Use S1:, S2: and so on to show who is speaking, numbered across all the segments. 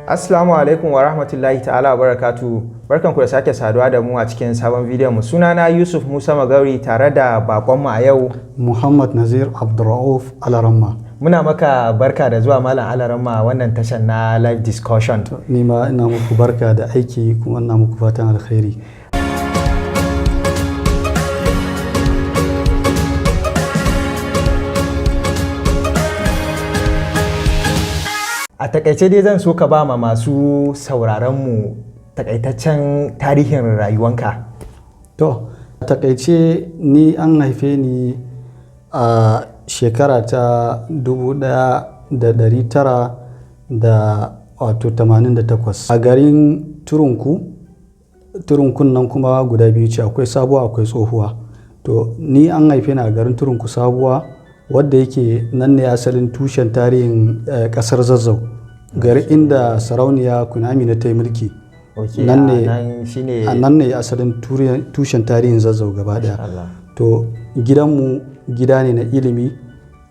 S1: Assalamu alaikum wa rahmatullahi ta'ala wa barakatu. Barkanku da sake saduwa da mu a cikin sabon bidiyon mu. Sunana Yusuf Musa Magauri tare da bakonmu a yau
S2: Muhammad Nazir Abdurrauf Alaramma.
S1: Muna maka barka da zuwa Malam Alaramma wannan tashar na live discussion.
S2: Ni ma ina muku barka da aiki kuma ina muku fatan alkhairi.
S1: A takaice dai zan so ka ba ma masu sauraron mu takaitaccen tarihin rayuwanka.
S2: To, a takaice ni an haife ni a shekara ta 1988 a garin Turunkun nan kuma guda biyu ce, akwai sabuwa akwai tsohuwa. To, ni an haife ni a garin Turunku sabuwa wadda yake nan ne asalin tushen tarihin kasar Zazzau, gari inda sarauniya Kunamina ta yi mulki. Nan ne asalin tushen tarihin Zazzau gaba daya. To gidanmu gida ne na ilimi,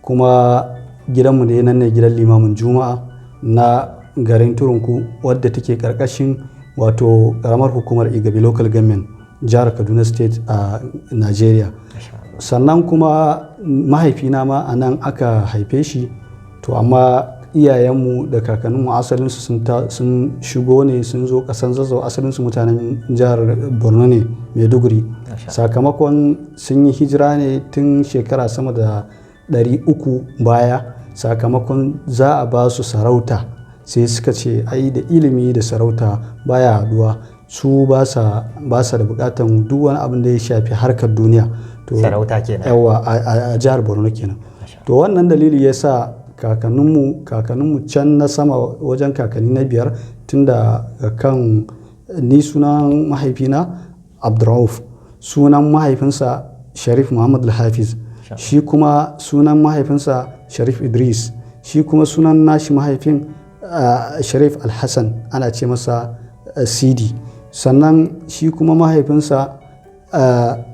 S2: kuma gidanmu ne nan ne gidan limamin juma'a na garin Turunku wadda take karkashin wato karamar hukumar Igabi local government jihar Kaduna state a Nigeria. Sannan kuma mahaifina ma a nan aka haife shi, to amma iyayenmu da kakanninmu asalinsu sun shigo ne, sun zo kasan Zazzau, asalinsu mutanen jihar Borno ne, Maiduguri. Sakamakon sun yi hijira ne tun shekara sama da 300 baya, sakamakon za a ba su sarauta, sai suka ce ai da ilimi da sarauta baya haduwa, su ba sa da bukatan duk wani abin da ya shafi harkar duniya.
S1: Sarauta kenan.
S2: Yawa a jihar Borno kenan. To wannan dalili ya sa kakanninmu can na sama wajen kakanni na 5 tunda kan ni sunan mahaifina Abdurrauf, sunan mahaifinsa Sharif Muhammad Al-Hafiz, shi kuma sunan mahaifinsa Sharif Idris, shi kuma sunan nashi mahaifin Sharif Al-Hassan, ana ce masa Sidi. Sannan shi kuma mahaifinsa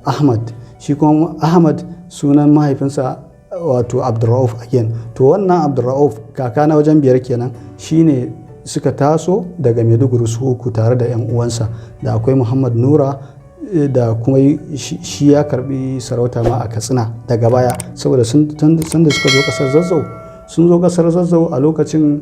S2: Ahmad, shi kuma Ahmad sunan mahaifinsa wato Abdurrauf again. To wannan Abdurrauf kaka na wajen 5 kenan, shine suka taso daga Maiduguri su uku tare da 'yan uwansa, da akwai Muhammad Nura da kuma shi ya karbi sarauta ma a Katsina daga baya, saboda sanda suka zo kasar Zazzau, sun zo kasar Zazzau a lokacin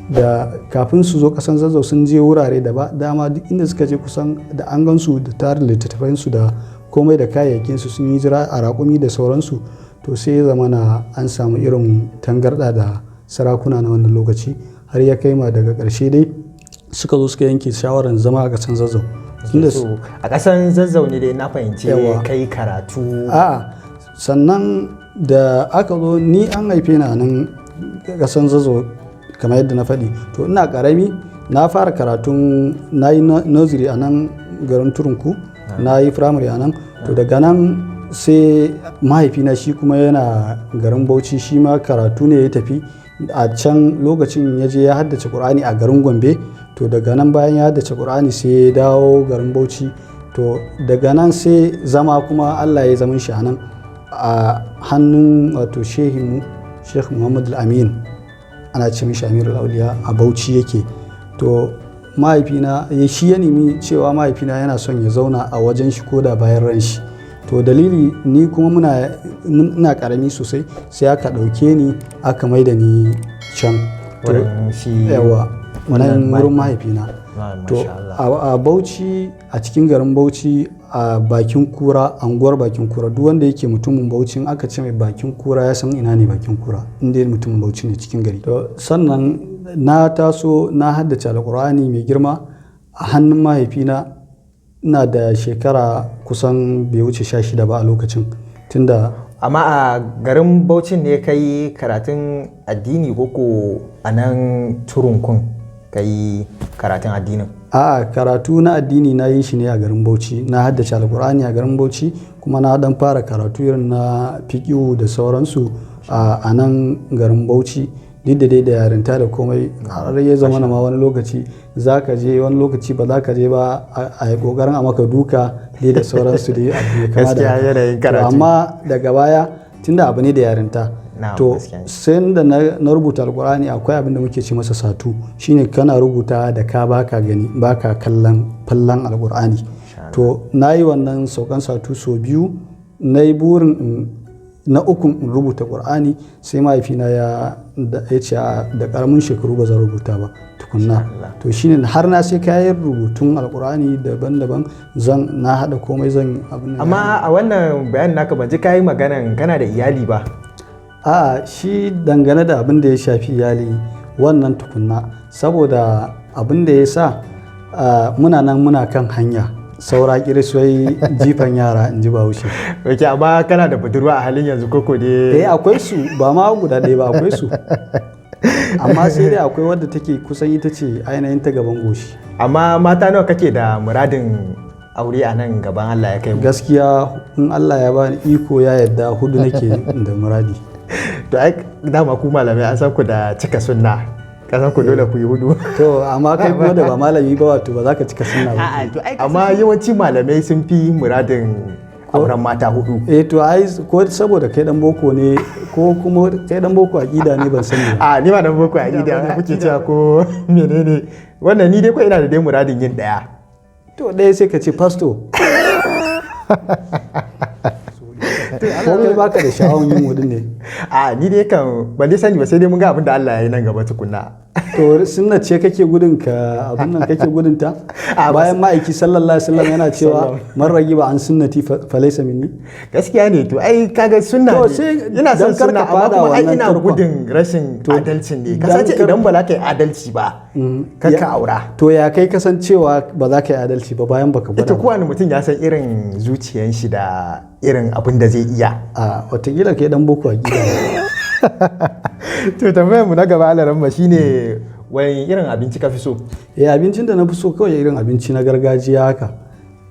S2: da kafin su zo kasan Zazzau sun je wurare da dama, duk inda suka je kusan da an gansu da tarin littattafansu da komai da kayayyakinsu sun yi jira a raƙumi da sauransu. To sai ya zama na an samu irin tangarɗa da sarakuna na wannan lokaci, har ya kai ma daga ƙarshe dai suka zo suka yanke shawarar zama a ƙasan Zazzau.
S1: A ƙasan Zazzau ne dai na fahimci kai karatu.
S2: A'a, sannan da aka zo ni an haife ni a nan ƙasan Zazzau kamar yadda na faɗi. To ina ƙarami na fara karatun, na yi nursery a nan garin Turunku, na yi firamare a nan. To daga nan sai mahaifina shi kuma yana garin Bauchi, shi ma karatu ne ya tafi a can lokacin, ya je ya haddace Qur'ani a garin Gombe. To daga nan bayan ya haddace Qur'ani sai ya dawo garin Bauchi. To daga nan sai zama kuma Allah ya zaman shi a nan a hannun wato shehinmu Sheikh Muhammad Al-Amin, ana ce mishi Amirul Auliya, a Bauchi yake. To mahaifina shi ya nemi cewa mahaifina yana son ya zauna a wajen shi koda bayan ran shi. To dalili ni kuma ina karami sosai, sai aka ɗauke ni aka maida ni can wannan wurin mahaifina. To a Bauchi, a cikin garin Bauchi, a bakin kura, anguwar bakin kura, duk wanda yake mutumin Bauchi aka ce mai bakin kura ya san ina ne bakin kura, inda mutumin Bauchi ne cikin gari. To sannan na taso na haddace Alƙur'ani mai girma a hannun mahaifina. Ina da shekara kusan bai wuce 16 ba a lokacin, tunda
S1: amma a garin Bauchin ne kai karatun addini koko a nan Turunkun kai karatun addinin?
S2: A'a, karatu na addini na yi shi ne a garin Bauchi. Na haddace Alƙur'ani a garin Bauchi, kuma na dan fara karatu irin na fiqhu da sauransu a nan garin Bauchi, duk da dai da yarinta da komai, har ya zama ma wani lokaci za ka je, wani lokaci ba za ka je ba, a yi kokarin a maka duka dai da sauransu dai abu kama da.
S1: Gaskiya yanayin karatu.
S2: Amma daga baya tunda abu ne da yarinta, to sai da na rubuta alkur'ani akwai abin da muke ce masa satu, shine kana rubuta da ka baka gani baka kallon fallan alkur'ani. To na yi wannan saukan satu sau biyu, na yi burin na ukun in rubuta ƙur'ani, sai mahaifina ya ce da ƙaramin shekaru ba zan rubuta ba tukunna. To shine har na sai kayan rubutun alƙur'ani daban-daban, na haɗa komai zan abin.
S1: Amma a wannan bayanin naka ban ji kayi maganan kana da iyali ba.
S2: A'a, shi dangane da abin da ya shafi iyali wannan tukunna, saboda abin da ya sa muna nan muna kan hanya, saura kiriswai jifan yara in ji Bahaushe.
S1: Ok, amma kana da budurwa a halin yanzu koko dai?
S2: Akwai su, ba ma guda ɗaya ba, akwai su. Amma sai dai akwai wadda take kusan ita ce ainihin ta gaban goshi.
S1: Amma mata nawa kake da muradin aure a nan gaban Allah ya kai mu?
S2: Gaskiya in Allah ya bani iko ya yadda 4 nake da muradi.
S1: To ai dama ku malamai an san ku da cika sunna, kasan ku dole ku yi 4. To
S2: amma kai kuma da ba malami ba, wato ba za ka cika sunna ba.
S1: Amma yawanci malamai sun fi muradin auren mata 4.
S2: To ai ko saboda kai dan boko ne, ko kuma kai dan boko aqida ne, ban sani ba.
S1: Ni ba dan boko aqida kuke cewa ko menene. Wannan ni dai ko ina da dai muradin yin daya.
S2: To ɗaya sai ka ce pastor. Ko kai baka da sha'awun yin wudin ne?
S1: Ni dai kan ban dai sani ba, sai dai mun ga abin da Allah ya yi nan gaba tukunna.
S2: To sunna ce kake gudun ka, abin nan kake gudun ta? Bayan ma'aiki sallallahu alaihi wasallam yana cewa man ragiba an sunnati falaysa minni.
S1: Gaskiya ne, to ai kaga sunna ne. Ina son sunna amma kuma ai ina gudun rashin adalcin ne. Kasance idan ba za ka yi adalci ba ka aura.
S2: To ya kai kasancewa ba za ka yi adalci ba bayan baka gwada?
S1: Ita kowane mutum ya san irin zuciyan shi da irin abin da zai iya.
S2: Watakila kai dan boko a gida.
S1: To tambayar mu na gaba alaramma shine wani irin abinci ka fi so?
S2: Abincin da na fi so kawai irin abinci na gargajiya haka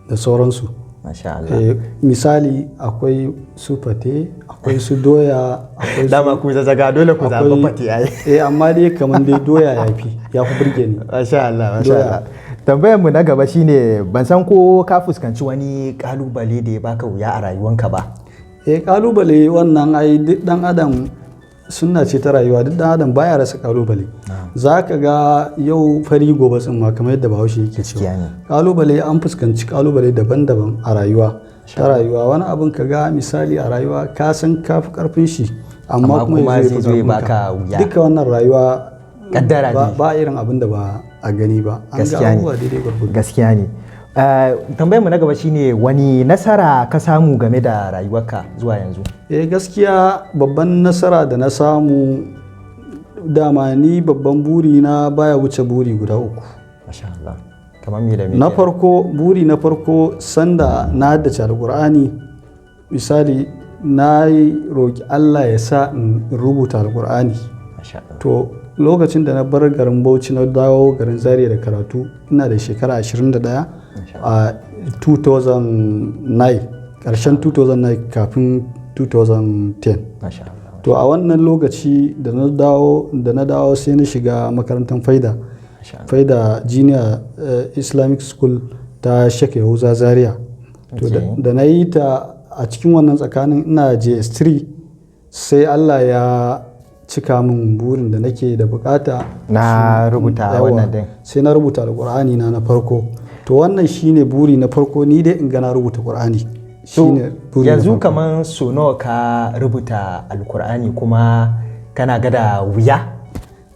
S2: da sauransu.
S1: Masha Allah.
S2: Misali akwai su fate, akwai su doya, akwai su...
S1: Dama ku zazzaga dole ku zaɓa fate ai.
S2: Amma dai kamar dai doya ya fi burge ni.
S1: Masha Allah, masha Allah. Tambayar mu na gaba shine ban san ko ka fuskanci wani kalubale da ya baka wuya a rayuwanka ba?
S2: Kalubale wannan ai duk dan adam sunna ce ta rayuwa, duk dan adam baya rasa kalubale. Za ka ga yau fari gobe tsimma kamar yadda Bahaushe yake cewa. Kalubale, an fuskanci kalubale daban-daban a rayuwa. Ta rayuwa wani abin ka ga misali a rayuwa ka san ka fi karfin shi, amma kuma
S1: zai zo ya baka wuya.
S2: Duka wannan rayuwa
S1: kaddara ne,
S2: ba irin abin da ba a gani ba.
S1: Gaskiya ne. Tambayar mu na gaba shine wani nasara ka samu game da rayuwarka zuwa yanzu?
S2: Gaskiya babban nasara da na samu, dama ni babban buri na baya wuce buri guda 3.
S1: Masha Allah. Kamar me da me?
S2: Buri na farko sanda na haddace Alƙur'ani, misali na yi roƙi Allah ya sa in rubuta Alƙur'ani.
S1: Masha Allah.
S2: To lokacin da na bar garin Bauchi na dawo garin Zaria da karatu, ina da shekara 21 a 2009, ƙarshen 2009 kafin 2010. To a wannan lokaci da na dawo sai na shiga makarantar Faida Junior Islamic School ta Sheikh Yahuza Zaria. To da na yi ta a cikin wannan tsakanin ina JS3, sai Allah ya cika min burin da nake da bukata
S1: na rubuta wannan din.
S2: Sai na rubuta Alƙur'ani na farko. To wannan shine buri na farko, ni dai in ga na rubuta Ƙur'ani.
S1: Yanzu kaman so nawa ka rubuta Alƙur'ani kuma kana ga da wuya?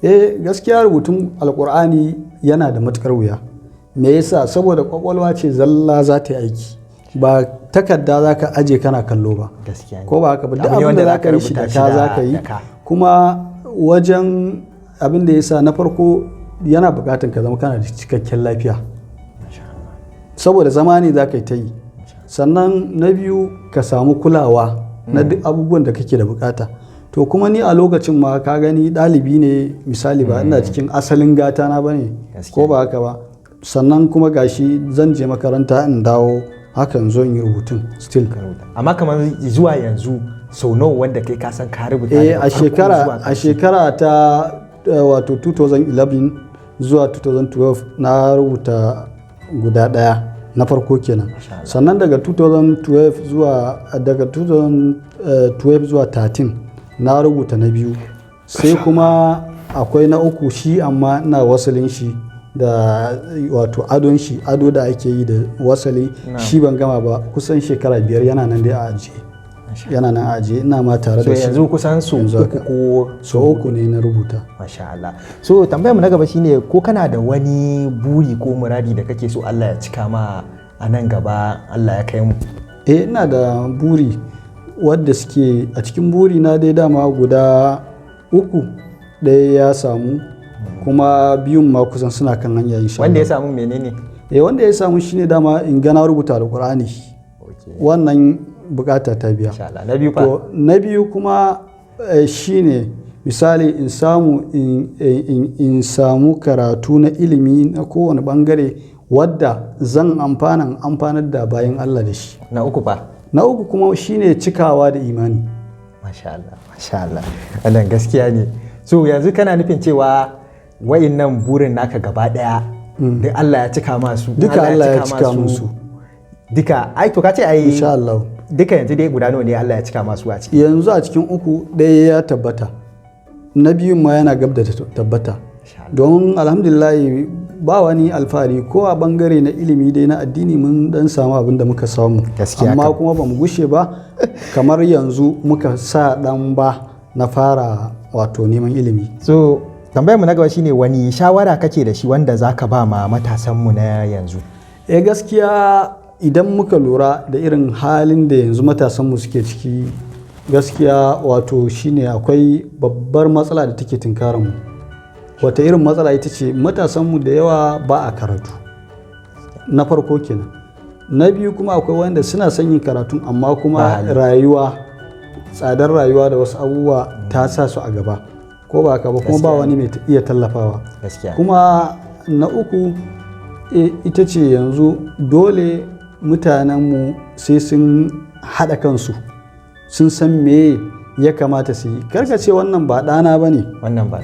S2: Gaskiya rubutun Alƙur'ani yana da matukar wuya. Me yasa? Saboda kwakwalwa ce zalla za ta yi aiki, ba takarda za ka aje kana kallo ba. Ko ba haka ba, duk abin da za ka yi shi da ka za ka yi. Kuma wajen abin da yasa, na farko yana buƙatar ka zama kana da cikakken lafiya, saboda zama ne za ka yi ta yi. Sannan na biyu ka samu kulawa na duk abubuwan da kake da bukata. To kuma ni a lokacin ma ka gani ɗalibi ne, misali ba ina cikin asalin gata na bane, ko ba haka ba. Sannan kuma gashi zan je makaranta in dawo, hakan zo in yi rubutun still.
S1: Amma kamar zuwa yanzu sau nawa wanda kai ka san ka rubuta?
S2: A shekara ta wato 2011 zuwa 2012 na rubuta guda ɗaya na farko kenan. Sannan daga 2012 zuwa 13 na rubuta na biyu, sai kuma akwai na uku shi amma ina wasalin shi da wato adon shi, ado da ake yi da wasali shi ban gama ba, kusan shekara 5 yana nan dai a ajiye, yana nan a ajiye, ina ma tare da shi
S1: yanzu kusan so
S2: uku ne na rubuta.
S1: Masha Allah. So tambayar mu na gaba shine ko kana da wani buri ko muradi da kake so Allah ya cika ma a nan gaba Allah ya kai mu?
S2: Ina da buri wadda suke a cikin buri na dai dama guda 3, ɗaya ya samu kuma biyun ma kusan suna kan hanya insha Allah.
S1: Wanda ya samu menene?
S2: Wanda ya samu shine dama in gana rubuta Alƙur'ani. Wannan bukata ta biya.
S1: Insha Allah. Na biyu fa?
S2: To na biyu kuma shine misali in samu karatu na ilimi na kowane bangare wadda zan amfanar da bayan Allah da shi.
S1: Na uku fa?
S2: Na uku kuma shine cikawa da imani.
S1: Masha Allah, masha Allah. Wannan gaskiya ne. So yanzu kana nufin cewa wa'innan burin naka gaba daya duk Allah ya cika masu.
S2: Duka Allah ya cika musu.
S1: Duka ai to kace ai
S2: insha Allah.
S1: Duka yanzu dai guda nawa ne Allah ya cika masu a ciki?
S2: Yanzu a cikin 3 ɗaya ya tabbata. Na biyun ma yana gab da tabbata. Don alhamdulillah ba wani alfahari ko a bangare na ilimi dai na addini mun dan samu abin da muka samu. Amma kuma ba mu gushe ba kamar yanzu muka sa dan ba na fara wato neman ilimi.
S1: So tambayar mu na gaba shine wani shawara kake da shi wanda zaka ba ma matasan mu na yanzu?
S2: Gaskiya idan muka lura da irin halin da yanzu matasan mu suke ciki, gaskiya wato shine akwai babbar matsala da take tunkarar mu. Wata irin matsala ita ce matasan mu da yawa ba a karatu. Na farko kenan. Na biyu kuma akwai wanda suna son yin karatun amma kuma rayuwa, tsadar rayuwa da wasu abubuwa ta sa su a gaba. Ko ba haka ba kuma ba wani mai iya tallafawa. Kuma na uku ita ce yanzu dole mutanenmu sai sun haɗa kansu, sun san me ya kamata su yi. Karka ce wannan ba ɗana ba ne,
S1: wannan
S2: ba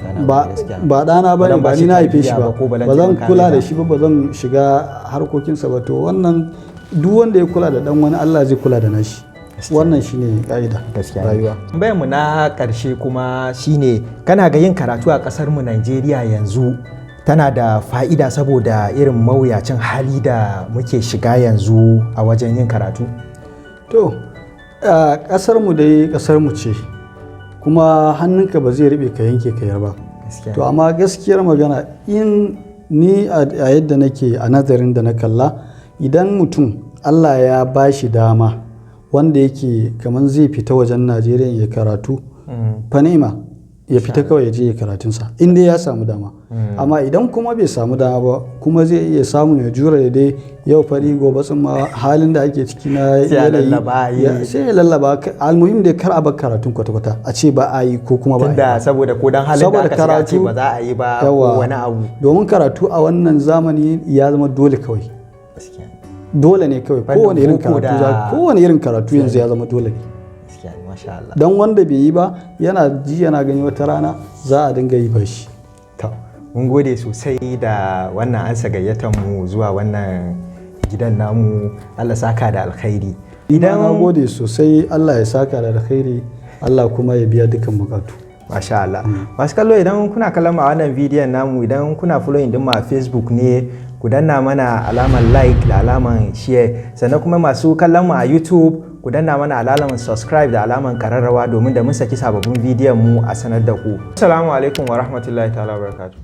S2: ɗana ba ne, ba ni na haife shi ba zan kula da shi ba zan shiga harkokinsa ba. To wannan duk wanda ya kula da ɗan wani Allah zai kula da nashi. Wannan shine ka'ida rayuwa.
S1: Bayan mu na ƙarshe kuma shine kana ga yin karatu a ƙasar mu Najeriya yanzu tana da fa'ida saboda irin mawuyacin hali da muke shiga yanzu a wajen yin karatu?
S2: To ƙasarmu dai ƙasarmu ce kuma hannunka ba zai riɓe ka yanke ka yar ba. To amma gaskiyar magana in ni a yadda nake a nazarin da na kalla, idan mutum Allah ya ba shi dama wanda yake kamar zai fita wajen Najeriya ya karatu, fanima ya fita kawai ya je ya karatunsa in dai ya samu dama. Amma idan kuma bai samu dama ba kuma zai iya samun ya jura da dai yau fari gobe tsumma halin da ake ciki na yanayi sai ya lallaba. Almuhim dai kar a bar karatun kwata-kwata a ce ba a yi ko kuma ba a yi ba.
S1: Saboda ko dan halin da aka shiga ce ba za a yi ba ko wani abu.
S2: Domin karatu a wannan zamani ya zama dole kawai. Dole ne kawai kowane irin karatu yanzu ya zama dole ne. Don wanda bai yi ba yana ji yana gani wata rana za a dinga yi ba shi.
S1: Mun gode sosai da wannan ansa gayyatar mu zuwa wannan gidan namu. Allah saka da alkhairi.
S2: Idan na gode sosai, Allah ya saka da alkhairi, Allah kuma ya biya dukkan bukatu.
S1: Masha Allah. Masu kallo, idan kuna kallon a wannan bidiyon namu, idan kuna following din mu a Facebook ne, ku danna mana alamar like da alamar share. Sannan kuma masu kallon mu a YouTube, ku danna mana alamar subscribe da alamar kararrawa domin da mun saki sababbin bidiyon mu a sanar da ku. Assalamu alaikum wa rahmatullahi ta'ala wa barakatuh.